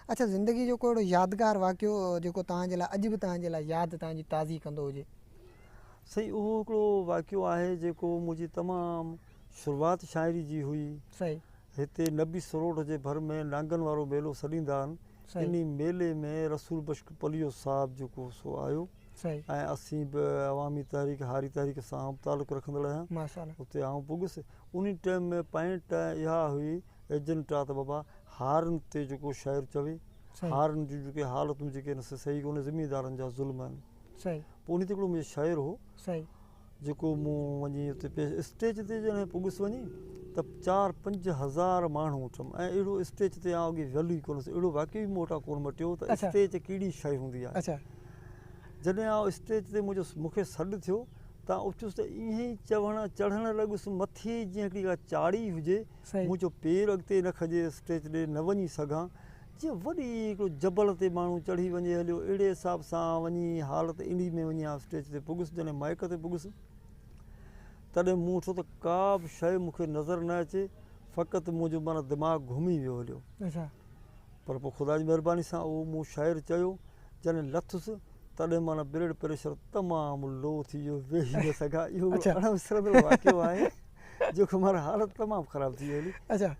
अच्छा, ज़िंदगी जो कोई यादगार वाक़ियो जेको तव्हांजे लाइ अॼु बि तव्हांजे लाइ यादि तव्हांजी ताज़ी कंदो हुजे? सही उहो हिकिड़ो वाक़ियो आहे जेको मुंहिंजी तमामु शुरूआति शाइरी जी हुई। सही हिते नबी सरोड जे भर में नांगनि वारो मेलो सॾींदा आहिनि। सही इन मेले में रसूल बश्क पलियो साहिबु जेको सो आयो सही ऐं असीं बि अवामी तहरीक हारी तहरीक सां तालुक़ु रखंदड़ आहियां। माशाल्लाह। उते आउं पुॻुसि। उन टाइम में पॉइंट इहा हुई एजेंटा त बाबा हारनि ते जेको शाइर चवे, सही हारनि जूं जेके हालतूं जेके आहिनि सही कोन्हे, ज़मींदारनि जा ज़ुल्म आहिनि। सही पोइ उन ते हिकिड़ो मुंहिंजो शाइर हो सही जेको मूं वञी उते स्टेज ते जॾहिं पुॻुसि वञी त 4-5 हज़ार माण्हू उठमि ऐं अहिड़ो स्टेज ते आउं अॻे वेलो ई कोन हुउसि। अहिड़ो वाक़ई बि मूं वटां कोन मटियो त अच्छा। स्टेज कहिड़ी शइ हूंदी आहे। अच्छा जॾहिं आउं स्टेज ते मूंखे सॾु थियो त उथियुसि त ईअं ई चढ़णु लॻुसि मथे जीअं हिकिड़ी का चाढ़ी हुजे। सही मुंहिंजो पेर अॻिते न खजे, स्टेज ते न वञी सघां, जीअं वॾी हिकिड़ो जबल ते माण्हू चढ़ी वञे हलियो, अहिड़े हिसाब सां वञी हालति इन में वञी आउं स्टेज ते पुॻुसि। जॾहिं माइक ते पुॻुसि तॾहिं मूं वठो त का बि शइ मूंखे नज़र न अचे, फ़क़ति मुंहिंजो माना दिमाग़ु घुमी वियो हलियो। अच्छा पर पोइ ख़ुदा जी महिरबानी सां उहो मूं शाइर चयो। जॾहिं लथुसि तॾहिं माना ब्लड प्रेशर तमामु लो थी वियो, वेही न सघां। इहो अणविसरंदड़ वाक़ियो आहे जेको माना हालति तमामु ख़राबु थी वई। अच्छा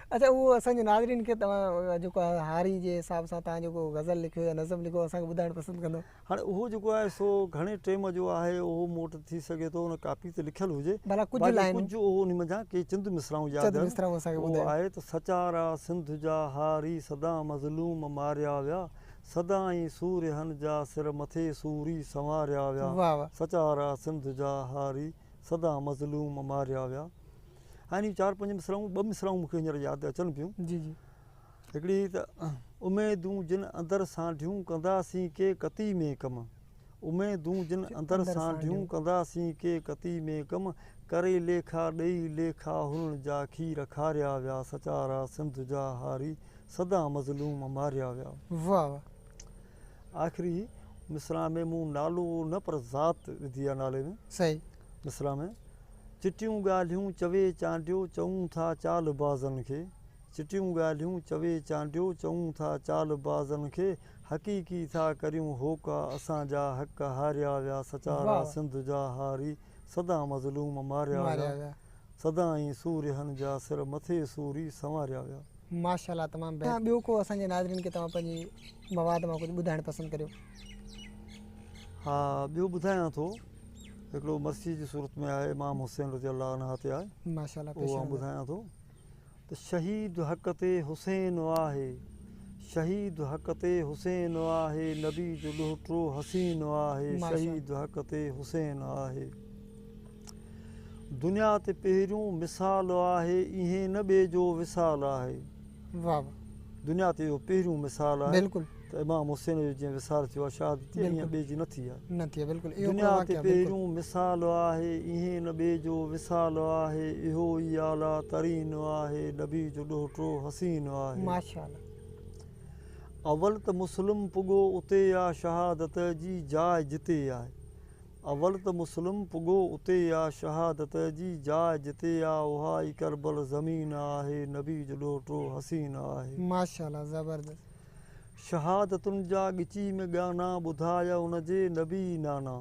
अच्छा, उहो असांजे नाज़रीन खे तव्हां जेको आहे हारी जे हिसाब सां तव्हां जेको गज़ल लिखियो या नज़म लिखियो असांखे ॿुधाइणु पसंदि कंदो? हाणे उहो जेको आहे सो घणे टाइम जो आहे, उहो मूं वटि थी सघे थो हुन कापी ते लिखियलु हुजे। भला कुझु लाइनूं कुझु उहो उन मंझां के चंद मिसराऊं यादि आहिनि। उहो आहे त सचारा सिंध जा हारी सदा मज़लूम मारिया विया, सदा ई सूर्यहन जा सिर मथे सूरी संवारिया विया। सचारा सिंध जा हारी सदा मज़लूम मारिया विया। हाणे 4-5 मिसराऊं, 2 मिसराऊं मूंखे हींअर यादि अचनि पियूं। जी जी। हिकिड़ी त उमेदूं जिन अंदरि सांढियूं कंदासीं के कती में कम, उमेदूं जिन अंदरि सांढियूं कंदासीं के कती में कम, करे लेखा ॾेई लेखा हुननि जा खीर खारिया विया। सचारा सिंध जा हारी सदा मज़लूम मारिया विया। वाह। आख़िरी मिसरा में मूं नालो न पर ज़ात विधी आहे नाले में। सही मिसरा में चिटियूं ॻाल्हियूं चवे चांडियो चऊं था चाल बाज़नि खे, चिटियूं ॻाल्हियूं चवे चांडियो चऊं था चाल बाज़नि खे, हक़ीक़ी था करियूं होका असांजा हक़ हारिया विया। सचारा सिंध जा हारी सदा मज़लूम मारिया विया, सदा ई सूर्यहन जा सिर मथे सूरी संवारिया विया। माशाल्लाह, तमामु बहितरीन। ॿियो को असांजे नाज़रीन खे तव्हां पंहिंजी मवाद मां कुझु ॿुधाइणु पसंदि करियो? हा, ॿियो ॿुधायां थो। हिकिड़ो मसीह जी सूरत में आहे, इमाम हुसैन रज़ियल्लाहु अन्हु ते आहे। माशाल्लाह, उहो आउं ॿुधायां थो त शहीद हक़ ते हुसैन आहे, शहीद हक़ ते हुसैन आहे, नबी जो ॾोहिटो हसीन आहे। शहीद हक़ ते हुसैन आहे, दुनिया ते पहिरियों मिसाल आहे, इहे न ॿिए जो विसाल आहे। वाह। दुनिया ते इहो पहिरियों मिसाल आहे। बिल्कुलु। त इमाम हुसैन जो जीअं विसाल थियो आहे, शहादत ईअं ॿिए जी न थी आहे। बिल्कुलु। दुनिया ते पहिरियों मिसाल आहे, इहे न ॿिए जो विसाल आहे, इहो ई आला तरीन आहे, नबी जो ॾोहिटो हसीन आहे। माशाल्लाह। अवल त मुस्लिम पुॻो उते आहे, शहादत जी जाइ जिते आहे। अवल त मुस्लिम पुॻो उते आहे, शहादत जी जाइ जिते आहे, उहा ई करबल ज़मीन आहे, नबी जो ॾोहिटो हसीन आहे। माशाल्लाह, ज़बरदस्त। शहादतुनि जा ॻिची में गाना ॿुधाया उनजे नबी नाना,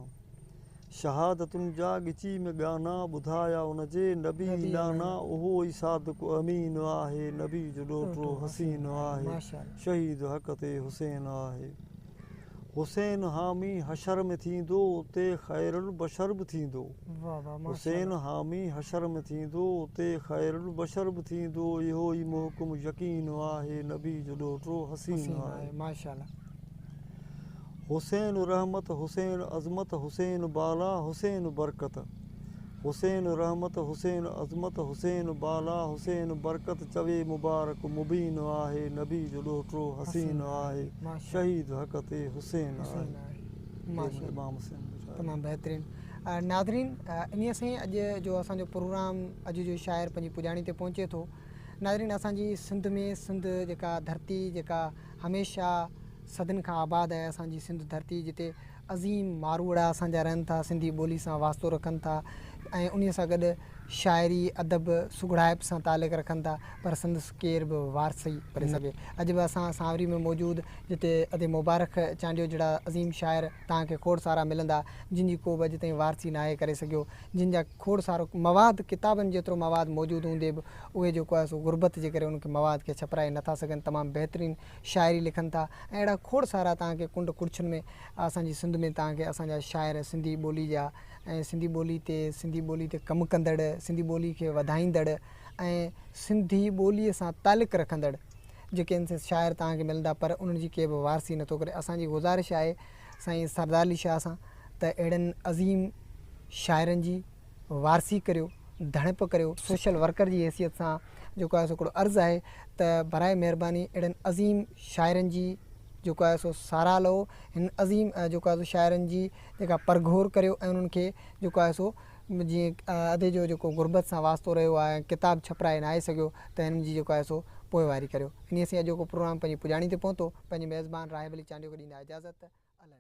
शहादतुनि जा ॻिची में गाना ॿुधाया उनजे नबी नाना, उहो ई सादिक़ अमीन आहे, नबी जो ॾोहिटो हसीन आहे। शहीद हक़ ते हुसैन आहे, हुसैन हामी हशर में थींदो उते ख़ैरुल बशर बि थींदो। हुसैन हामी हशर में थींदो उते ख़ैरुल बशर बि थींदो, इहो ई मुहकम यकीन आहे, नबी जो ॾोहिटो हसीन आहे। माशाल्लाह। हुसैन रहमत हुसैन अज़मत हुसैन बाला हुसैन बरकत, हुसैन रहमत हुसैन अज़मत हुसैन बाला हुसैन बरकत, चवे मुबारक मुबीन आहे, नबी जो ॾोहिटो हसीन आहे। शहीद हक़ ते हुसैन आहे। तमामु बहितरीन। नाज़रीन, इन सां अॼु जो असांजो प्रोग्राम, अॼु जो शाइर पंहिंजी पुॼाणी ते पहुचे थो। नाज़रीन, असांजी सिंध में, सिंध जेका धरती जेका हमेशह सदियुनि खां आबाद आहे, असांजी सिंध धरती जिते अज़ीम मारूड़ा असांजा रहनि था, सिंधी ॿोली सां वास्तो रखनि था, ऐं उन सां गॾु शाइरी अदब सुगड़ाइप सां तालुक रखनि था, पर संदसि केर बि वारसी करे सघे। अॼु बि असां सांवरी में मौजूदु जिते अदे मुबारक चांडियो जहिड़ा अज़ीम शाइर तव्हांखे खोड़ सारा मिलंदा, जिन जी को बि अॼु ताईं वारसी न आहे करे सघियो, जिन जा खोड़ सारो मवाद किताबनि जेतिरो मवाद मौजूदु हूंदे बि उहे जेको आहे सो गुरबत जे करे उनखे मवाद खे छपराए नथा सघनि। तमामु बहितरीनु शाइरी लिखनि था ऐं अहिड़ा खोड़ सारा तव्हांखे कुंड कुड़िछुनि में असांजी सिंध में तव्हांखे असांजा शाइर सिंधी ॿोली जा ऐं सिंधी ॿोली ते कमु कंदड़, सिंधी ॿोली खे वधाईंदड़ ऐं सिंधी ॿोलीअ सां तालुक़ु रखंदड़ जेके आहिनि शाइर तव्हांखे मिलंदा, पर उन्हनि जी के बि वारसी नथो करे। असांजी गुज़ारिश आहे साईं सरदार अली शाह सां त अहिड़नि अज़ीम शाइरनि जी वारसी करियो, धणप करियो। सोशल वर्कर जी हैसियत सां जेको आहे सो हिकिड़ो अर्ज़ु आहे त बराए महिरबानी अहिड़नि अज़ीम शाइरनि जी जेको आहे सो साराह लो, हिन अज़ीम जेको आहे सो शाइरनि जी जेका परघोर करियो ऐं उन्हनि खे जेको आहे सो जीअं अदे जो जेको गुरबत सां वास्तो रहियो आहे, किताब छपराए न आहे सघियो, त हिननि जी जेको आहे सो पोइवारी करियो। इन सां अॼोको प्रोग्राम पंहिंजी पुॼाणी ते पहुतो। पंहिंजे मेज़बान राहिब अली चांडियो खे ॾींदा इजाज़त। अलाह